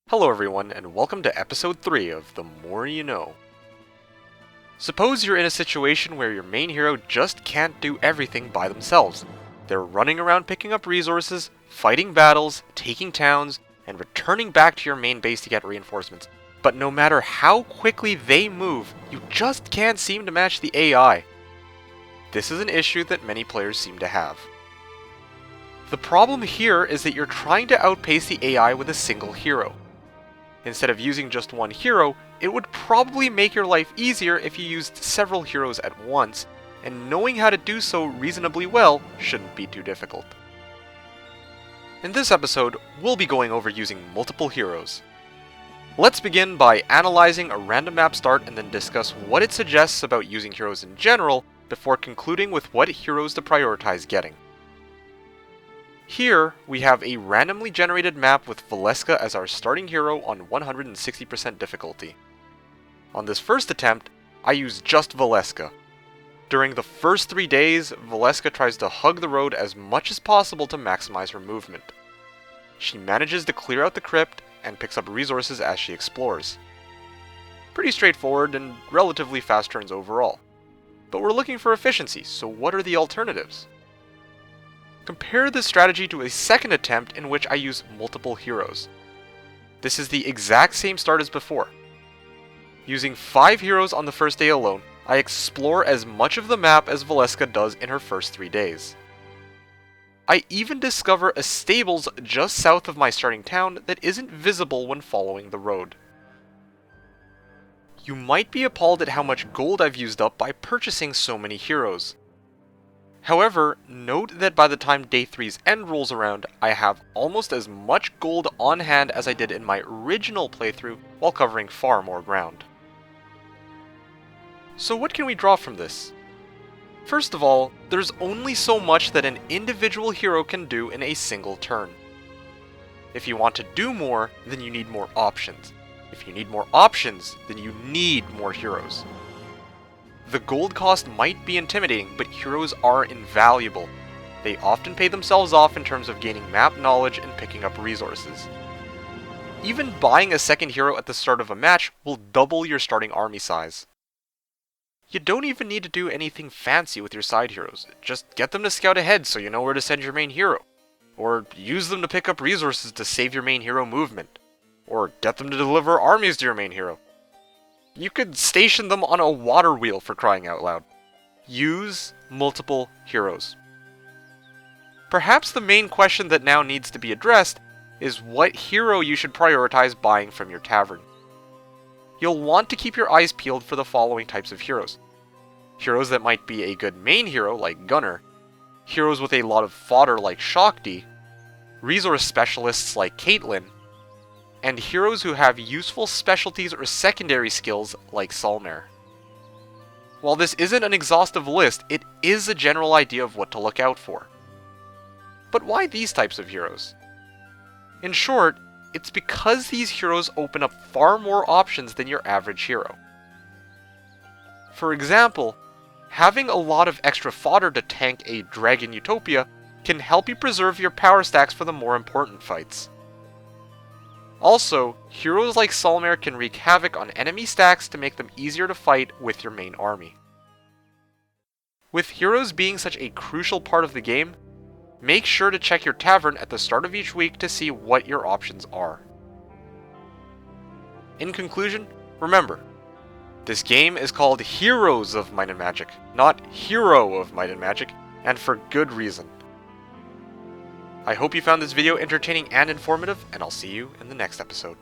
Hello everyone, and welcome to episode 3 of The More You Know. Suppose you're in a situation where your main hero just can't do everything by themselves. They're running around picking up resources, fighting battles, taking towns, and returning back to your main base to get reinforcements. But no matter how quickly they move, you just can't seem to match the AI. This is an issue that many players seem to have. The problem here is that you're trying to outpace the AI with a single hero. Instead of using just one hero, it would probably make your life easier if you used several heroes at once, and knowing how to do so reasonably well shouldn't be too difficult. In this episode, we'll be going over using multiple heroes. Let's begin by analyzing a random map start and then discuss what it suggests about using heroes in general before concluding with what heroes to prioritize getting. Here, we have a randomly generated map with Valeska as our starting hero on 160% difficulty. On this first attempt, I used just Valeska. During the first 3 days, Valeska tries to hug the road as much as possible to maximize her movement. She manages to clear out the crypt and picks up resources as she explores. Pretty straightforward and relatively fast turns overall. But we're looking for efficiency, so what are the alternatives? Compare this strategy to a second attempt in which I use multiple heroes. This is the exact same start as before. Using 5 heroes on the first day alone, I explore as much of the map as Valeska does in her first 3 days. I even discover a stables just south of my starting town that isn't visible when following the road. You might be appalled at how much gold I've used up by purchasing so many heroes. However, note that by the time day 3's end rolls around, I have almost as much gold on hand as I did in my original playthrough while covering far more ground. So what can we draw from this? First of all, there's only so much that an individual hero can do in a single turn. If you want to do more, then you need more options. If you need more options, then you need more heroes. The gold cost might be intimidating, but heroes are invaluable. They often pay themselves off in terms of gaining map knowledge and picking up resources. Even buying a second hero at the start of a match will double your starting army size. You don't even need to do anything fancy with your side heroes, just get them to scout ahead so you know where to send your main hero. Or use them to pick up resources to save your main hero movement. Or get them to deliver armies to your main hero. You could station them on a water wheel, for crying out loud. Use multiple heroes. Perhaps the main question that now needs to be addressed is what hero you should prioritize buying from your tavern. You'll want to keep your eyes peeled for the following types of heroes. Heroes that might be a good main hero like Gunner, heroes with a lot of fodder like Shakti, resource specialists like Caitlyn, and heroes who have useful specialties or secondary skills like Salmer. While this isn't an exhaustive list, it is a general idea of what to look out for. But why these types of heroes? In short, it's because these heroes open up far more options than your average hero. For example, having a lot of extra fodder to tank a Dragon Utopia can help you preserve your power stacks for the more important fights. Also, heroes like Salmer can wreak havoc on enemy stacks to make them easier to fight with your main army. With heroes being such a crucial part of the game, make sure to check your tavern at the start of each week to see what your options are. In conclusion, remember, this game is called Heroes of Might and Magic, not Hero of Might and Magic, and for good reason. I hope you found this video entertaining and informative, and I'll see you in the next episode.